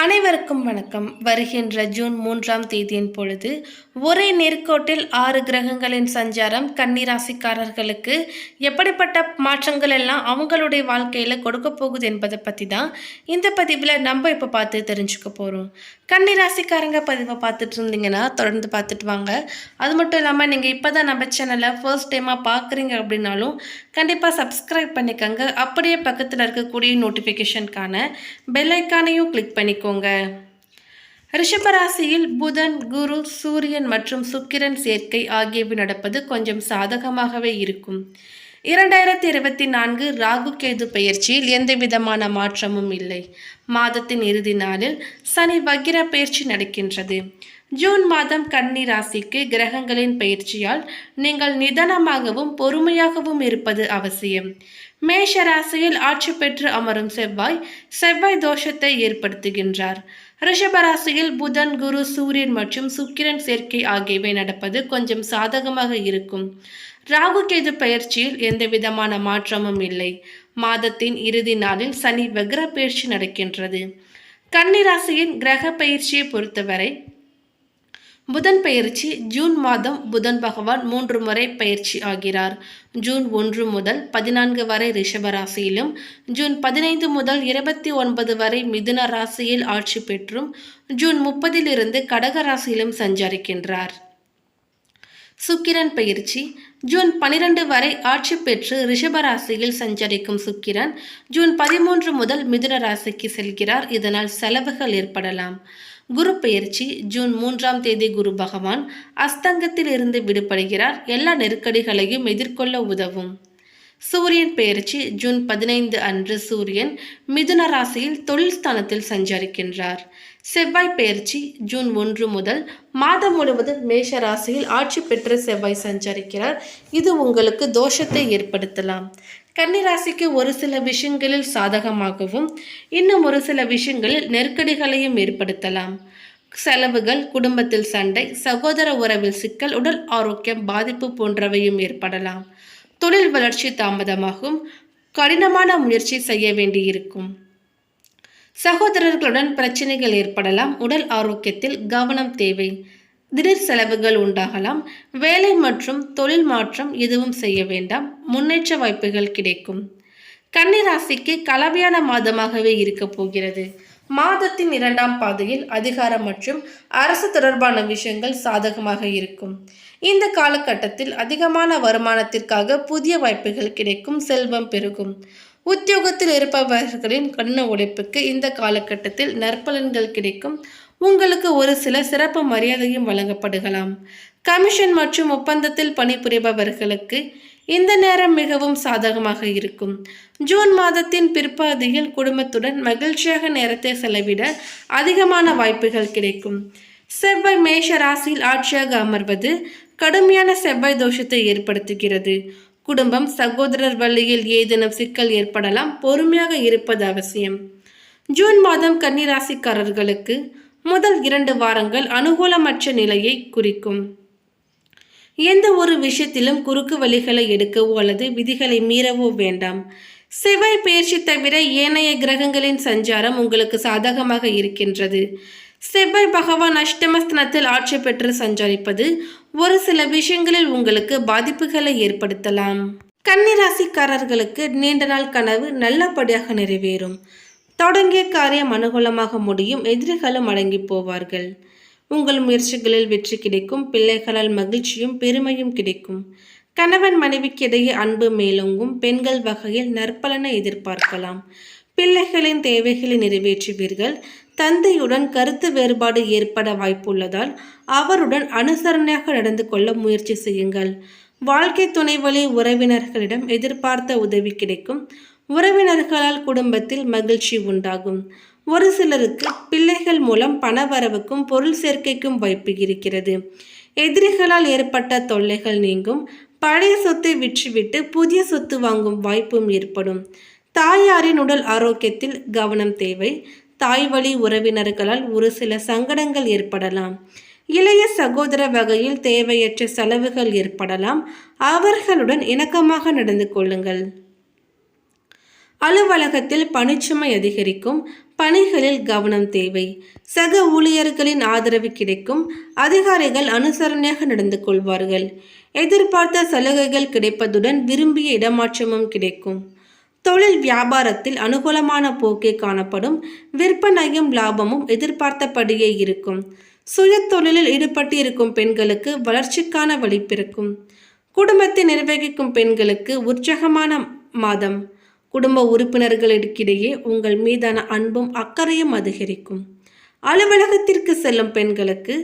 அனைவருக்கும் வணக்கம். வருகின்ற ஜூன் 3ஆம் தேதியின் பொழுது ஒரே நேர்கோட்டில் 6 கிரகங்களின் சஞ்சாரம் கன்னிராசிக்காரர்களுக்கு எப்படிப்பட்ட மாற்றங்கள் எல்லாம் அவங்களுடைய வாழ்க்கையில் கொடுக்க போகுது என்பதை பற்றி தான் இந்த பதிவில் நம்ம இப்போ பார்த்து தெரிஞ்சுக்க போகிறோம். கன்னிராசிக்காரங்க பதிவை பார்த்துட்டு இருந்தீங்கன்னா தொடர்ந்து பார்த்துட்டு வாங்க. அது மட்டும் இல்லாமல் நீங்கள் இப்போ தான் நம்ம சேனலை ஃபர்ஸ்ட் டைமாக பார்க்குறீங்க அப்படின்னாலும் கண்டிப்பாக சப்ஸ்கிரைப் பண்ணிக்கோங்க. அப்படியே பக்கத்தில் இருக்கக்கூடிய நோட்டிஃபிகேஷனுக்கான பெல் ஐக்கானையும் கிளிக் பண்ணிக்கோங்க. ரிஷபராசியில் புதன், குரு, சூரியன் மற்றும் சுக்கிரன் சேர்க்கை ஆகியவை நடப்பது கொஞ்சம் சாதகமாகவே இருக்கும். 2024 ராகு கேது பெயர்ச்சியில் எந்த விதமான மாற்றமும் இல்லை. மாதத்தின் இறுதி நாளில் சனி வக்கிர பெயர்ச்சி நடக்கின்றது. ஜூன் மாதம் கன்னி ராசிக்கு கிரகங்களின் பயிற்சியால் நீங்கள் நிதானமாகவும் பொறுமையாகவும் இருப்பது அவசியம். மேஷ ராசியில் ஆட்சி பெற்று அமரும் செவ்வாய் தோஷத்தை ஏற்படுத்துகின்றார். ரிஷபராசியில் புதன், குரு, சூரியன் மற்றும் சுக்கிரன் சேர்க்கை ஆகியவை நடப்பது கொஞ்சம் சாதகமாக இருக்கும். ராகு கேது பயிற்சியில் எந்த விதமான மாற்றமும் இல்லை. மாதத்தின் இறுதி நாளில் சனி வக்ர பயிற்சி நடக்கின்றது. கன்னிராசியின் கிரக பயிற்சியை பொறுத்தவரை புதன் பயிற்சி ஜூன் மாதம் புதன் பகவான் 3 முறை பயிற்சி ஆகிறார். ஜூன் 1 முதல் 14 வரை ரிஷபராசியிலும், ஜூன் 15 முதல் 29 வரை மிதுன ராசியில் ஆட்சி பெற்றும், ஜூன் 30 கடக ராசியிலும் சஞ்சரிக்கின்றார். சுக்கிரன் பயிற்சி ஜூன் 12 வரை ஆட்சி பெற்று ரிஷபராசியில் சஞ்சரிக்கும் சுக்கிரன் ஜூன் 13 முதல் மிதுன ராசிக்கு செல்கிறார். இதனால் செலவுகள் ஏற்படலாம். குரு பெயர்ச்சி ஜூன் 3ஆம் தேதி குரு பகவான் அஸ்தங்கத்தில் இருந்து விடுபடுகிறார். எல்லா நெருக்கடிகளையும் எதிர்கொள்ள உதவும். சூரியன் பெயர்ச்சி ஜூன் 15 அன்று சூரியன் மிதுன ராசியில் தொழில் ஸ்தானத்தில் சஞ்சரிக்கின்றார். செவ்வாய் பெயர்ச்சி ஜூன் 1 முதல் மாதம் முழுவதும் மேஷ ராசியில் ஆட்சி பெற்று செவ்வாய் சஞ்சரிக்கிறார். இது உங்களுக்கு தோஷத்தை ஏற்படுத்தலாம். கன்னிராசிக்கு ஒரு சில விஷயங்களில் சாதகமாகவும் இன்னும் ஒரு சில விஷயங்களில் நெருக்கடிகளையும் ஏற்படுத்தலாம். செலவுகள், குடும்பத்தில் சண்டை, சகோதர உறவில் சிக்கல், உடல் ஆரோக்கியம் பாதிப்பு போன்றவையும் ஏற்படலாம். தொழில் வளர்ச்சி தாமதமாகும். கடினமான முயற்சி செய்ய வேண்டியிருக்கும். சகோதரர்களுடன் பிரச்சனைகள் ஏற்படலாம். உடல் ஆரோக்கியத்தில் கவனம் தேவை. திடீர் செலவுகள் உண்டாகலாம். வேலை மற்றும் தொழில் மாற்றம் எதுவும் செய்ய வேண்டாம். முன்னேற்ற வாய்ப்புகள் கிடைக்கும். கன்னிராசிக்கு கலவையான மாதமாகவே இருக்க போகிறது. மாதத்தின் 2ஆம் பாதையில் அதிகாரம் மற்றும் அரசு தொடர்பான விஷயங்கள் சாதகமாக இருக்கும். இந்த காலகட்டத்தில் அதிகமான வருமானத்திற்காக புதிய வாய்ப்புகள் கிடைக்கும். செல்வம் பெருகும். உத்தியோகத்தில் இருப்பவர்களின் கடின உழைப்புக்கு இந்த காலகட்டத்தில் நற்பலன்கள் கிடைக்கும். உங்களுக்கு ஒரு சில சிறப்பு மரியாதையும் வழங்கப்படுகலாம். கமிஷன் மற்றும் ஒப்பந்தத்தில் பணிபுரிபவர்களுக்கு இந்த நேரம் மிகவும் சாதகமாக இருக்கும். ஜூன் மாதத்தின் பிற்பகுதியில் குடும்பத்துடன் மகிழ்ச்சியாக நேரத்தை செலவிட அதிகமான வாய்ப்புகள் கிடைக்கும். செவ்வாய் மேஷ ராசியில் ஆட்சியாக அமர்வது கடுமையான செவ்வாய் தோஷத்தை ஏற்படுத்துகிறது. குடும்பம், சகோதரர் வழியில் ஏதேனும் சிக்கல் ஏற்படலாம். பொறுமையாக இருப்பது அவசியம். ஜூன் மாதம் கன்னிராசிக்காரர்களுக்கு முதல் 2 வாரங்கள் அனுகூலமற்ற நிலையை குறிக்கும். எந்த ஒரு விஷயத்திலும் குறுக்கு வழிகளை எடுக்கவோ அல்லது விதிகளை மீறவோ வேண்டாம். செவ்வாய் பெயர்ச்சி தவிர ஏனைய கிரகங்களின் சஞ்சாரம் உங்களுக்கு சாதகமாக இருக்கின்றது. செவ்வாய் பகவான் அஷ்டமஸ்தானத்தில் ஆட்சி பெற்று சஞ்சரிப்பது ஒரு சில விஷயங்களில் உங்களுக்கு பாதிப்புகளை ஏற்படுத்தலாம். கன்னிராசிக்காரர்களுக்கு நீண்ட நாள் கனவு நல்லபடியாக நிறைவேறும். தொடங்கிய காரியம் அனுகூலமாக முடியும். எதிரிகளும் அடங்கி போவார்கள். உங்கள் முயற்சிகளில் வெற்றி கிடைக்கும். பிள்ளைகளால் மகிழ்ச்சியும் பெருமையும் கிடைக்கும். கணவன் மனைவிக்கு இடையே அன்பு மேலோங்கும். பெண்கள் வகையில் நற்பலனை எதிர்பார்க்கலாம். பிள்ளைகளின் தேவைகளை நிறைவேற்றுவீர்கள். தந்தையுடன் கருத்து வேறுபாடு ஏற்பட வாய்ப்புள்ளதால் அவருடன் அனுசரணையாக நடந்து கொள்ள முயற்சி செய்யுங்கள். வாழ்க்கை துணை வழி உறவினர்களிடம் எதிர்பார்த்த உதவி கிடைக்கும். உறவினர்களால் குடும்பத்தில் மகிழ்ச்சி உண்டாகும். ஒரு சிலருக்கு பிள்ளைகள் மூலம் பணவரவுக்கும் பொருள் சேர்க்கைக்கும் வாய்ப்பு இருக்கிறது. எதிரிகளால் ஏற்பட்ட தொல்லைகள் நீங்கும். பழைய சொத்தை விற்றுவிட்டு புதிய சொத்து வாங்கும் வாய்ப்பும் ஏற்படும். தாயாரின் உடல் ஆரோக்கியத்தில் கவனம் தேவை. தாய் வழி உறவினர்களால் ஒரு சில சங்கடங்கள் ஏற்படலாம். இளைய சகோதர வகையில் தேவையற்ற செலவுகள் ஏற்படலாம். அவர்களுடன் இணக்கமாக நடந்து கொள்ளுங்கள். அலுவலகத்தில் பணிச்சுமை அதிகரிக்கும். பணிகளில் கவனம் தேவை. சக ஊழியர்களின் ஆதரவு கிடைக்கும். அதிகாரிகள் அனுசரணையாக நடந்து கொள்வார்கள். எதிர்பார்த்த சலுகைகள் கிடைப்பதுடன் விரும்பிய இடமாற்றமும் கிடைக்கும். தொழில் வியாபாரத்தில் அனுகூலமான போக்கே காணப்படும். விற்பனையும் லாபமும் எதிர்பார்த்தபடியே இருக்கும். சுய தொழிலில் ஈடுபட்டு இருக்கும் பெண்களுக்கு வளர்ச்சிக்கான வழி பிறக்கும். குடும்பத்தை நிர்வகிக்கும் பெண்களுக்கு உற்சாகமான மாதம். குடும்ப உறுப்பினர்களுக்கிடையே உங்கள் மீதான அன்பும் அக்கறையும் அதிகரிக்கும். அலுவலகத்திற்கு செல்லும் பெண்களுக்கு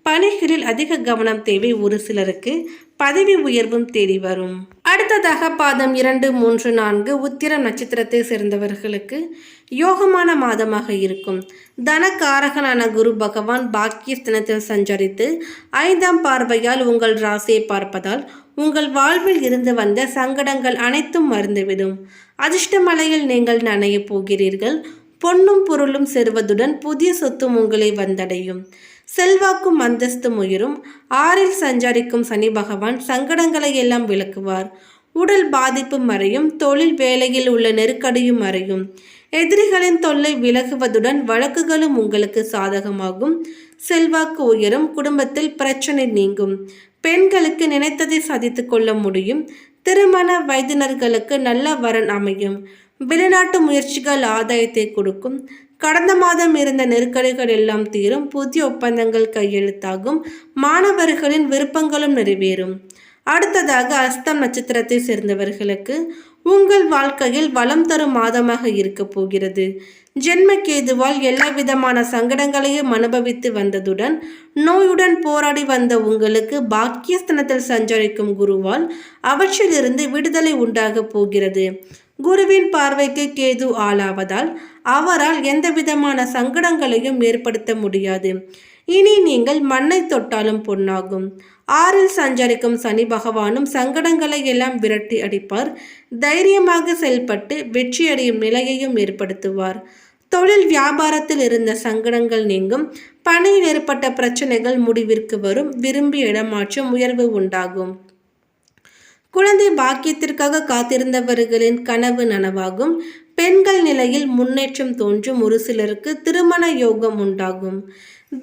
பணிகளில் அதிக கவனம் தேவை. ஒரு சிலருக்கு பதவி உயர்வும் தேடி வரும். அடுத்ததாக பாதம் 2, 3, 4 உத்திரம் நட்சத்திரத்தை சேர்ந்தவர்களுக்கு யோகமான மாதமாக இருக்கும். தனக்காரகனான குரு பகவான் பாக்கியஸ்தானத்தில் சஞ்சரித்து 5ஆம் பார்வையால் உங்கள் ராசியை பார்ப்பதால் உங்கள் வாழ்வில் இருந்து வந்த சங்கடங்கள் அனைத்தும் மறந்துவிடும். அதிர்ஷ்ட மலையில் நீங்கள் நனைய போகிறீர்கள். பொன்னும் பொருளும் செல்வதுடன் புதிய சொத்தும் உங்களை வந்தடையும். செல்வாக்கும் அந்தஸ்தும் உயரும். 6இல் சஞ்சரிக்கும் சனி பகவான் சங்கடங்களை எல்லாம் விளக்குவார். உடல் பாதிப்பு மறையும். தொழில் வேலையில் உள்ள நெருக்கடியும் மறையும். எதிரிகளின் தொல்லை விலகுவதுடன் வழக்குகளும் உங்களுக்கு சாதகமாகும். செல்வாக்கு உயரும். குடும்பத்தில் பிரச்சனை நீங்கும். பெண்களுக்கு நினைத்ததை சாதித்து கொள்ள முடியும். திருமண வயதினர்களுக்கு நல்ல வரன் அமையும். வெளிநாட்டு முயற்சிகள் ஆதாயத்தை கொடுக்கும். கடந்த மாதம் இருந்த நெருக்கடிகள் எல்லாம் தீரும். புதிய ஒப்பந்தங்கள் கையெழுத்தாகும். மாணவர்களின் விருப்பங்களும் நிறைவேறும். அடுத்ததாக அஸ்தம் நட்சத்திரத்தை சேர்ந்தவர்களுக்கு உங்கள் வாழ்க்கையில் வளம் தரும் மாதமாக இருக்க போகிறது. ஜென்மகேதுவால் எல்லா விதமான சங்கடங்களையும் அனுபவித்து வந்ததுடன் நோயுடன் போராடி வந்த உங்களுக்கு பாக்கியஸ்தானத்தில் சஞ்சரிக்கும் குருவால் அவற்றிலிருந்து விடுதலை உண்டாக போகிறது. குருவின் பார்வைக்கு கேது ஆளாவதால் அவரால் எந்த விதமான சங்கடங்களையும் ஏற்படுத்த முடியாது. இனி நீங்கள் மண்ணை தொட்டாலும் பொன்னாகும். 6இல் சஞ்சரிக்கும் சனி பகவானும் சங்கடங்களை எல்லாம் விரட்டி அடிப்பார். தைரியமாக செயல்பட்டு வெற்றியடையும் நிலையையும் ஏற்படுத்துவார். தொழில் வியாபாரத்தில் இருந்த சங்கடங்கள் நீங்கும். பணியில் ஏற்பட்ட பிரச்சனைகள் முடிவிற்கு வரும். விரும்பிய இடமாற்றம் உயர்வு உண்டாகும். குழந்தை பாக்கியத்திற்காக காத்திருந்தவர்களின் கனவு நனவாகும். பெண்கள் நிலையில் முன்னேற்றம் தோன்றும். ஒரு சிலருக்கு திருமண யோகம் உண்டாகும்.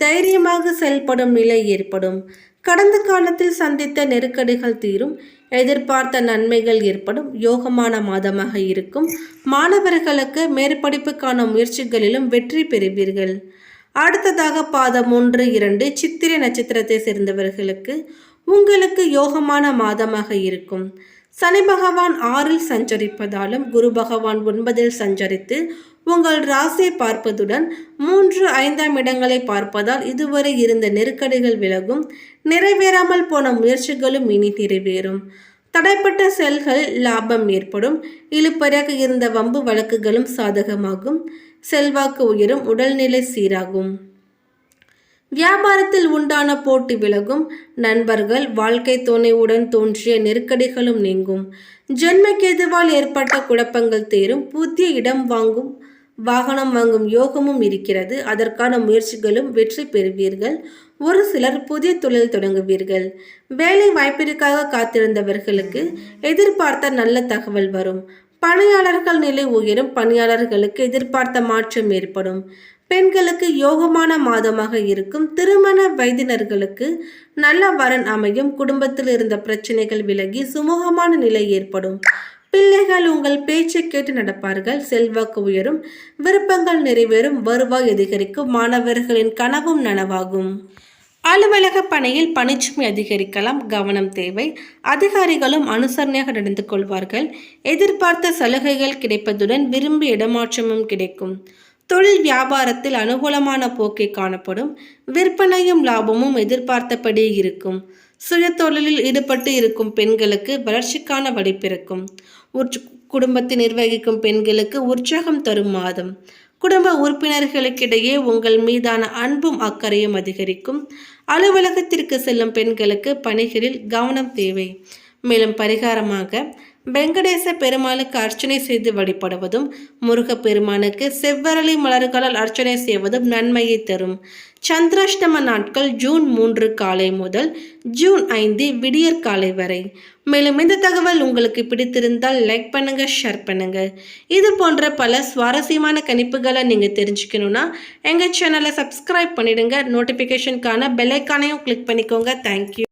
தைரியமாக செயல்படும் நிலை ஏற்படும். கடந்த காலத்தில் சந்தித்த நெருக்கடிகள் தீரும். எதிர்பார்த்த நன்மைகள் ஏற்படும். யோகமான மாதமாக இருக்கும். மாணவர்களுக்கு மேற்படிப்புக்கான முயற்சிகளிலும் வெற்றி பெறுவீர்கள். அடுத்ததாக பாதம் 1, 2 சித்திரை நட்சத்திரத்தை சேர்ந்தவர்களுக்கு உங்களுக்கு யோகமான மாதமாக இருக்கும். சனி பகவான் 6இல் சஞ்சரிப்பதாலும் குரு பகவான் 9இல் சஞ்சரித்து உங்கள் ராசியை பார்ப்பதுடன் 3, 5ஆம் இடங்களை பார்ப்பதால் இதுவரை இருந்த நெருக்கடிகள் விலகும். நிறைவேறாமல் போன முயற்சிகளும் இனி நிறைவேறும். தடைப்பட்ட செயல்களில் லாபம் ஏற்படும். இழுபறியாக இருந்த வம்பு வழக்குகளும் சாதகமாகும். செல்வாக்கு உயரும். உடல்நிலை சீராகும். வியாபாரத்தில் உண்டான போட்டி விலகும். நண்பர்கள் வாழ்க்கை துணையுடன் தோன்றிய நெருக்கடிகளும் நீங்கும். ஜென்மகேதுவால் ஏற்பட்ட குழப்பங்கள் தீரும். புதிய இடம் வாகனம் வாங்கும் யோகமும் இருக்கிறது. அதற்கான முயற்சிகளும் வெற்றி பெறுவீர்கள். ஒரு சிலர் புதிய தொழில் தொடங்குவீர்கள். வேலை வாய்ப்பிற்காக காத்திருந்தவர்களுக்கு எதிர்பார்த்த நல்ல தகவல் வரும். பணியாளர்கள் நிலை உயரும். பணியாளர்களுக்கு எதிர்பார்த்த மாற்றம் ஏற்படும். பெண்களுக்கு யோகமான மாதமாக இருக்கும். திருமண வயதினர்களுக்கு நல்ல வரன் அமையும். குடும்பத்தில் இருந்த பிரச்சனைகள் விலகி சுமூகமான நிலை ஏற்படும். பிள்ளைகள் உங்கள் பேச்சை கேட்டு நடப்பார்கள். செல்வாக்கு உயரும். விருப்பங்கள் நிறைவேறும். வருவாய் அதிகரிக்கும். மாணவர்களின் கனவும் நனவாகும். அலுவலக பணியில் பணிச்சுமை அதிகரிக்கலாம். கவனம் தேவை. அதிகாரிகளும் அனுசரணையாக நடந்து கொள்வார்கள். எதிர்பார்த்த சலுகைகள் கிடைப்பதுடன் விரும்பிய இடமாற்றமும் கிடைக்கும். தொழில் வியாபாரத்தில் அனுகூலமான போக்கை காணப்படும். விற்பனையும் லாபமும் எதிர்பார்த்தபடி இருக்கும். சுய தொழிலில் ஈடுபட்டு இருக்கும் பெண்களுக்கு வளர்ச்சிக்கான வழி பிறக்கும். குடும்பத்தை நிர்வகிக்கும் பெண்களுக்கு உற்சாகம் தரும் மாதம். குடும்ப உறுப்பினர்களுக்கிடையே உங்கள் மீதான அன்பும் அக்கறையும் அதிகரிக்கும். அலுவலகத்திற்கு செல்லும் பெண்களுக்கு பணிகளில் கவனம் தேவை. மேலும் பரிகாரமாக வெங்கடேச பெருமாளுக்கு அர்ச்சனை செய்து வழிபடுவதும், முருகப்பெருமானுக்கு செவ்வரளி மலர்களால் அர்ச்சனை செய்வதும் நன்மையை தரும். சந்திராஷ்டம நாட்கள் ஜூன் 3 காலை முதல் ஜூன் 5 விடியற் காலை வரை. மேலும் இந்த தகவல் உங்களுக்கு பிடித்திருந்தால் லைக் பண்ணுங்க, ஷேர் பண்ணுங்க. இது போன்ற பல சுவாரஸ்யமான கணிப்புகளை நீங்க தெரிஞ்சுக்கணும்னா எங்க சேனலை சப்ஸ்கிரைப் பண்ணிடுங்க. நோட்டிபிகேஷனுக்கான பெல் ஐக்கானையும் கிளிக் பண்ணிக்கோங்க. தேங்க்யூ.